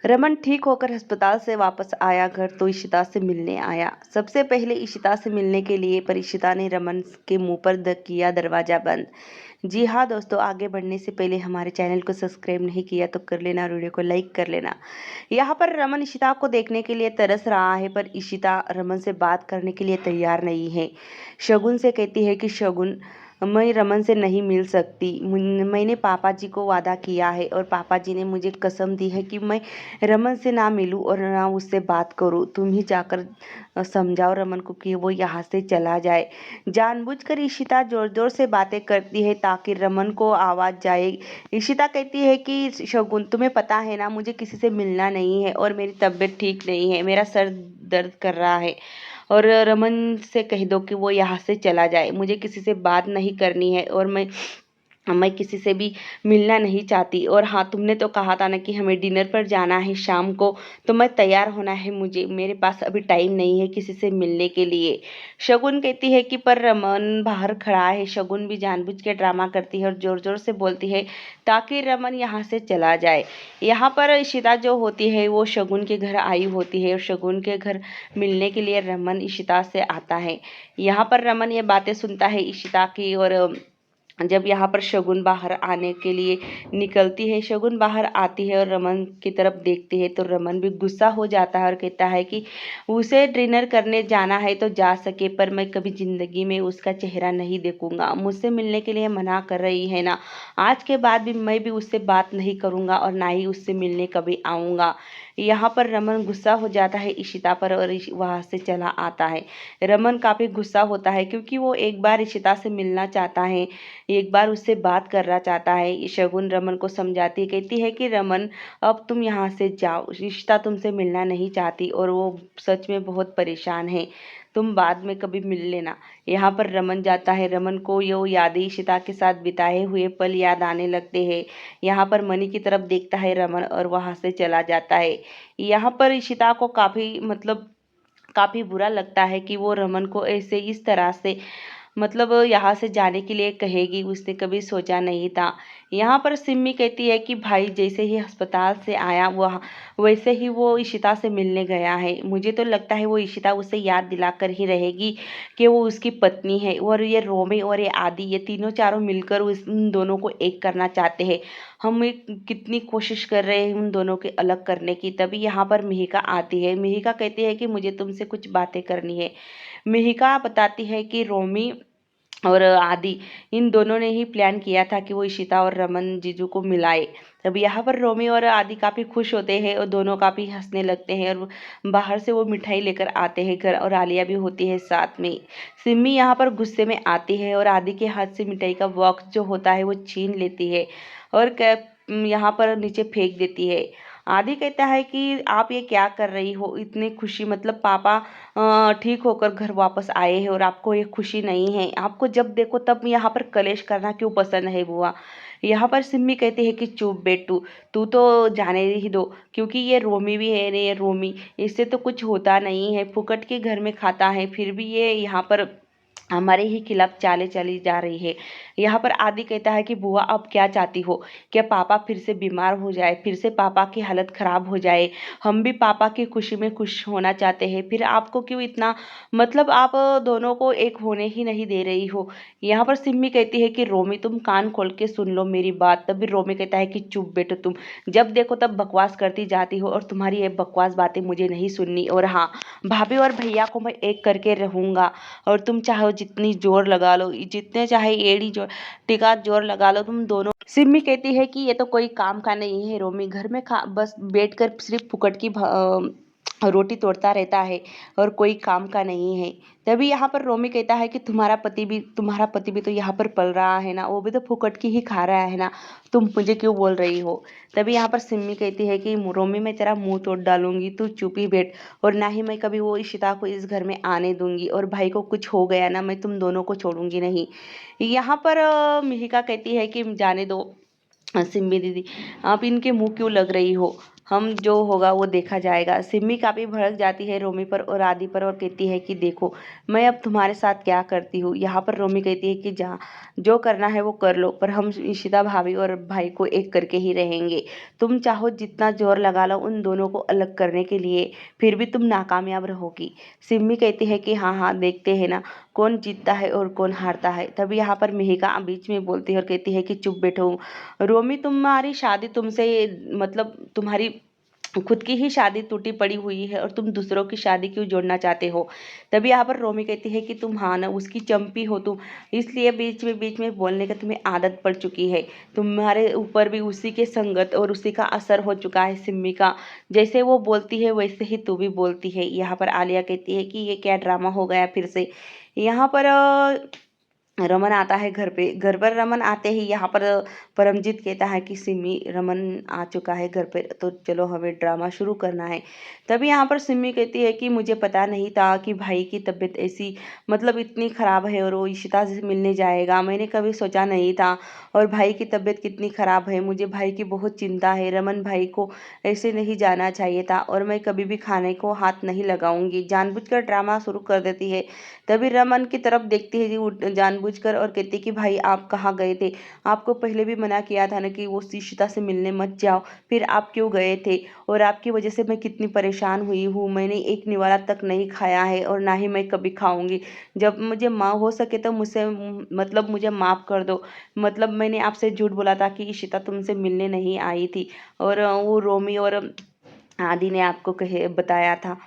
रमन ठीक होकर अस्पताल से वापस आया घर तो इशिता से मिलने आया। सबसे पहले इशिता से मिलने के लिए पर इशिता ने रमन के मुंह पर किया दरवाजा बंद। जी हाँ दोस्तों, आगे बढ़ने से पहले हमारे चैनल को सब्सक्राइब नहीं किया तो कर लेना, वीडियो को लाइक कर लेना। यहाँ पर रमन इशिता को देखने के लिए तरस रहा है पर इशिता रमन से बात करने के लिए तैयार नहीं है। शगुन से कहती है कि शगुन, मैं रमन से नहीं मिल सकती। मैंने पापा जी को वादा किया है और पापा जी ने मुझे कसम दी है कि मैं रमन से ना मिलूं और ना उससे बात करूं। तुम ही जाकर समझाओ रमन को कि वो यहाँ से चला जाए। जानबूझकर इशिता जोर जोर से बातें करती है ताकि रमन को आवाज़ जाए। इशिता कहती है कि शगुन, तुम्हें पता है ना, मुझे किसी से मिलना नहीं है और मेरी तबीयत ठीक नहीं है, मेरा सर दर्द कर रहा है और रमन से कह दो कि वो यहाँ से चला जाए। मुझे किसी से बात नहीं करनी है और मैं किसी से भी मिलना नहीं चाहती। और हाँ, तुमने तो कहा था ना कि हमें डिनर पर जाना है शाम को, तो मैं तैयार होना है मुझे। मेरे पास अभी टाइम नहीं है किसी से मिलने के लिए। शगुन कहती है कि पर रमन बाहर खड़ा है। शगुन भी जानबूझ के ड्रामा करती है और जोर जोर से बोलती है ताकि रमन यहाँ से चला जाए। यहाँ पर इशिता जो होती है वो शगुन के घर आई होती है और शगुन के घर मिलने के लिए रमन इशिता से आता है। यहाँ पर रमन ये बातें सुनता है इशिता की, और जब यहाँ पर शगुन बाहर आने के लिए निकलती है, शगुन बाहर आती है और रमन की तरफ देखती है तो रमन भी गुस्सा हो जाता है और कहता है कि उसे डिनर करने जाना है तो जा सके, पर मैं कभी ज़िंदगी में उसका चेहरा नहीं देखूंगा। मुझसे मिलने के लिए मना कर रही है ना, आज के बाद भी मैं भी उससे बात नहीं करूंगा और ना ही उससे मिलने कभी आऊँगा। यहाँ पर रमन गुस्सा हो जाता है इशिता पर और वहाँ से चला आता है। रमन काफ़ी गुस्सा होता है क्योंकि वो एक बार इशिता से मिलना चाहता है, एक बार उससे बात करना चाहता है। शगुन रमन को समझाती कहती है कि रमन, अब तुम यहाँ से जाओ, रिश्ता तुमसे मिलना नहीं चाहती और वो सच में बहुत परेशान है, तुम बाद में कभी मिल लेना। यहाँ पर रमन जाता है। रमन को ये यादें इशिता के साथ बिताए हुए पल याद आने लगते हैं। यहाँ पर मनी की तरफ देखता है रमन और वहाँ से चला जाता है। यहाँ पर इशिता को काफ़ी बुरा लगता है कि वो रमन को ऐसे इस तरह से यहाँ से जाने के लिए कहेगी, उसने कभी सोचा नहीं था। यहाँ पर सिम्मी कहती है कि भाई जैसे ही अस्पताल से आया वह वैसे ही वो इशिता से मिलने गया है। मुझे तो लगता है वो इशिता उसे याद दिलाकर ही रहेगी कि वो उसकी पत्नी है। और ये रोमी और ये आदि, ये तीनों चारों मिलकर उन दोनों को एक करना चाहते हैं। हम कितनी कोशिश कर रहे हैं उन दोनों के अलग करने की। तभी यहाँ पर मिहिका आती है। मिहिका कहती है कि मुझे तुमसे कुछ बातें करनी है। मिहिका बताती है कि रोमी और आदि, इन दोनों ने ही प्लान किया था कि वो इशिता और रमन जीजू को मिलाए। तब यहाँ पर रोमी और आदि काफ़ी खुश होते हैं और दोनों काफ़ी हंसने लगते हैं और बाहर से वो मिठाई लेकर आते हैं घर, और आलिया भी होती है साथ में। सिम्मी यहाँ पर गुस्से में आती है और आदि के हाथ से मिठाई का बॉक्स जो होता है वो छीन लेती है और यहाँ पर नीचे फेंक देती है। आदि कहता है कि आप ये क्या कर रही हो, इतनी खुशी, पापा ठीक होकर घर वापस आए हैं और आपको ये खुशी नहीं है। आपको जब देखो तब यहाँ पर कलेश करना क्यों पसंद है बुआ। यहाँ पर सिम्मी कहती है कि चुप बेटू, तू तो जाने ही दो, क्योंकि ये रोमी भी है, ये रोमी, इससे तो कुछ होता नहीं है, फुकट के घर में खाता है, फिर भी ये यहाँ पर हमारे ही खिलाफ चाले चली जा रही है। यहाँ पर आदि कहता है कि बुआ आप क्या चाहती हो, क्या पापा फिर से बीमार हो जाए, फिर से पापा की हालत खराब हो जाए। हम भी पापा की खुशी में खुश होना चाहते हैं, फिर आपको क्यों इतना, आप दोनों को एक होने ही नहीं दे रही हो। यहाँ पर सिम्मी कहती है कि रोमी तुम कान खोल के सुन लो मेरी बात। तभी रोमी कहता है कि चुप बेटो, तुम जब देखो तब बकवास करती जाती हो और तुम्हारी ये बकवास बातें मुझे नहीं सुननी। और हाँ, भाभी और भैया को मैं एक करके रहूँगा और तुम चाहो जितनी जोर लगा लो, जितने चाहे एड़ी जोर टिका जोर लगा लो तुम दोनों। सिम्मी कहती है कि ये तो कोई काम का नहीं है रोमी, घर में बस बैठकर सिर्फ फुकट की रोटी तोड़ता रहता है और कोई काम का नहीं है। तभी यहाँ पर रोमी कहता है कि तुम्हारा पति भी तो यहाँ पर पल रहा है ना, वो भी तो फुकट की ही खा रहा है ना, तुम मुझे क्यों बोल रही हो। तभी यहाँ पर सिम्मी कहती है कि रोमी मैं तेरा मुंह तोड़ डालूंगी, तू चुप ही बैठ, और ना ही मैं कभी वो इशिता को इस घर में आने दूंगी, और भाई को कुछ हो गया ना, मैं तुम दोनों को छोड़ूंगी नहीं। यहाँ पर मिहिका कहती है कि जाने दो सिम्मी दीदी, आप इनके मुंह क्यों लग रही हो। हम जो होगा वो देखा जाएगा। सिमी काफ़ी भड़क जाती है रोमी पर और आदि पर और कहती है कि देखो मैं अब तुम्हारे साथ क्या करती हूँ। यहाँ पर रोमी कहती है कि जा जो करना है वो कर लो, पर हम इशिता भाभी और भाई को एक करके ही रहेंगे। तुम चाहो जितना जोर लगा लो उन दोनों को अलग करने के लिए, फिर भी तुम नाकामयाब रहोगी। सिमी कहती है कि हाँ हाँ देखते हैं ना कौन जीतता है और कौन हारता है। तभी यहाँ पर मिहिका बीच में बोलती है और कहती है कि चुप बैठो रोमी, तुम्हारी शादी तुमसे मतलब तुम्हारी खुद की ही शादी टूटी पड़ी हुई है और तुम दूसरों की शादी क्यों जोड़ना चाहते हो। तभी यहाँ पर रोमी कहती है कि तुम हाँ ना उसकी चंपी हो तुम, इसलिए बीच में बोलने का तुम्हें आदत पड़ चुकी है। तुम्हारे ऊपर भी उसी के संगत और उसी का असर हो चुका है सिम्मी का। जैसे वो बोलती है वैसे ही तू भी बोलती है। यहाँ पर आलिया कहती है कि ये क्या ड्रामा हो गया फिर से। यहाँ पर रमन आता है घर पे। घर पर रमन आते ही यहाँ पर परमजीत कहता है कि सिमी रमन आ चुका है घर पे, तो चलो हमें ड्रामा शुरू करना है। तभी यहाँ पर सिमी कहती है कि मुझे पता नहीं था कि भाई की तबीयत ऐसी मतलब इतनी ख़राब है और वो इशिता से मिलने जाएगा। मैंने कभी सोचा नहीं था। और भाई की तबीयत कितनी ख़राब है, मुझे भाई की बहुत चिंता है। रमन भाई को ऐसे नहीं जाना चाहिए था और मैं कभी भी खाने को हाथ नहीं लगाऊंगी। जानबूझकर ड्रामा शुरू कर देती है। तभी रमन की तरफ देखती है जी जानबूझकर और कहती है कि भाई आप कहाँ गए थे। आपको पहले भी मना किया था ना कि वो इशिता से मिलने मत जाओ, फिर आप क्यों गए थे। और आपकी वजह से मैं कितनी परेशान हुई हूँ। मैंने एक निवाला तक नहीं खाया है और ना ही मैं कभी खाऊंगी। जब मुझे माँ हो सके तो मुझसे मतलब मुझे माफ़ कर दो। मतलब मैंने आपसे झूठ बोला था कि इशिता तुमसे मिलने नहीं आई थी और वो रोमी और आदि ने आपको कहे बताया था।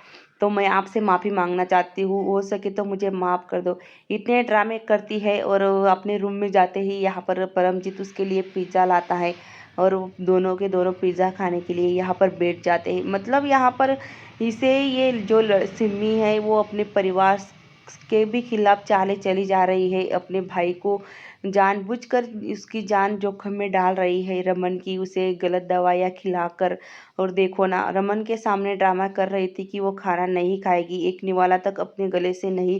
तो मैं आपसे माफ़ी मांगना चाहती हूँ, हो सके तो मुझे माफ़ कर दो। इतने ड्रामे करती है और अपने रूम में जाते ही यहाँ पर परमजीत उसके लिए पिज़्ज़ा लाता है और वो दोनों के दोनों पिज़्ज़ा खाने के लिए यहाँ पर बैठ जाते हैं। मतलब यहाँ पर इसे ये जो सिमी है वो अपने परिवार के भी खिलाफ चाले चली जा रही है। अपने भाई को जानबूझकर उसकी जान जोखिम में डाल रही है रमन की, उसे गलत दवाइयाँ खिलाकर। और देखो ना रमन के सामने ड्रामा कर रही थी कि वो खाना नहीं खाएगी, एक निवाला तक अपने गले से नहीं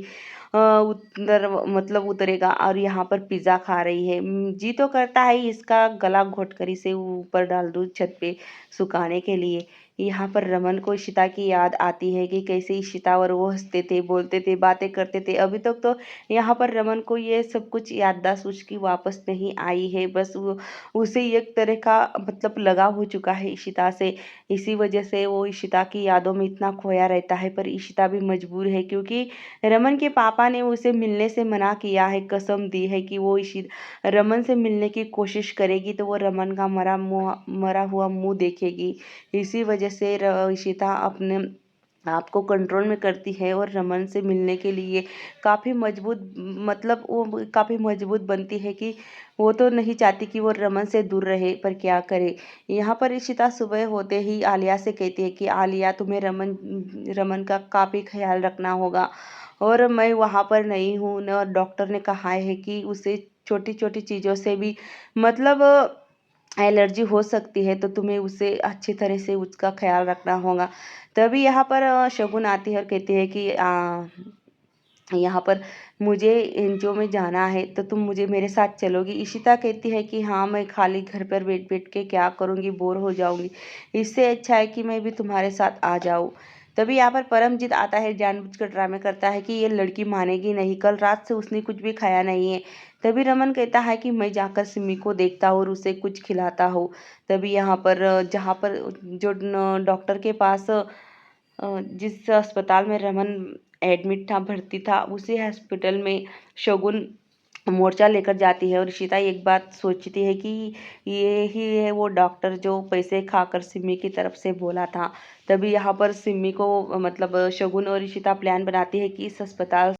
उतरेगा और यहाँ पर पिज़्ज़ा खा रही है। जी तो करता है इसका गला घोट कर इसे ऊपर डाल दूँ छत पे सुखाने के लिए। यहाँ पर रमन को इशिता की याद आती है कि कैसे इशिता और वो हंसते थे, बोलते थे, बातें करते थे। अभी तक तो यहाँ पर रमन को ये सब कुछ याददाश्त उसकी वापस नहीं आई है। बस वो उसे एक तरह का मतलब लगाव हो चुका है इशिता से। इसी वजह से वो इशिता की यादों में इतना खोया रहता है। पर इशिता भी मजबूर है क्योंकि रमन के पापा ने उसे मिलने से मना किया है, कसम दी है कि वो रमन से मिलने की कोशिश करेगी तो वो रमन का मरा हुआ मुंह देखेगी। इसी वजह से इशिता अपने आपको कंट्रोल में करती है और रमन से मिलने के लिए काफ़ी मजबूत मतलब वो काफ़ी मजबूत बनती है कि वो तो नहीं चाहती कि वो रमन से दूर रहे, पर क्या करे। यहाँ पर इशिता सुबह होते ही आलिया से कहती है कि आलिया तुम्हें रमन रमन का काफ़ी ख्याल रखना होगा और मैं वहाँ पर नहीं हूँ न। डॉक्टर ने कहा है कि उसे छोटी छोटी चीज़ों से भी मतलब एलर्जी हो सकती है, तो तुम्हें उसे अच्छी तरह से उसका ख्याल रखना होगा। तभी यहाँ पर शगुन आती है और कहती है कि यहाँ पर मुझे एनजीओ में जाना है तो तुम मुझे मेरे साथ चलोगी। इशिता कहती है कि हाँ मैं खाली घर पर बैठ बैठ के क्या करूँगी, बोर हो जाऊँगी, इससे अच्छा है कि मैं भी तुम्हारे साथ आ जाऊँ। तभी यहाँ पर परमजीत आता है, जानबूझकर ड्रामे करता है कि ये लड़की मानेगी नहीं, कल रात से उसने कुछ भी खाया नहीं है। तभी रमन कहता है कि मैं जाकर सिमी को देखता हूँ और उसे कुछ खिलाता हूँ। तभी यहाँ पर जहाँ पर जो डॉक्टर के पास जिस अस्पताल में रमन एडमिट था, भर्ती था, उसी हॉस्पिटल में शगुन मोर्चा लेकर जाती है और इशिता एक बात सोचती है कि ये ही है वो डॉक्टर जो पैसे खाकर सिमी की तरफ से बोला था। तभी यहाँ पर सिमी को मतलब शगुन और इशिता प्लान बनाती है कि इस अस्पताल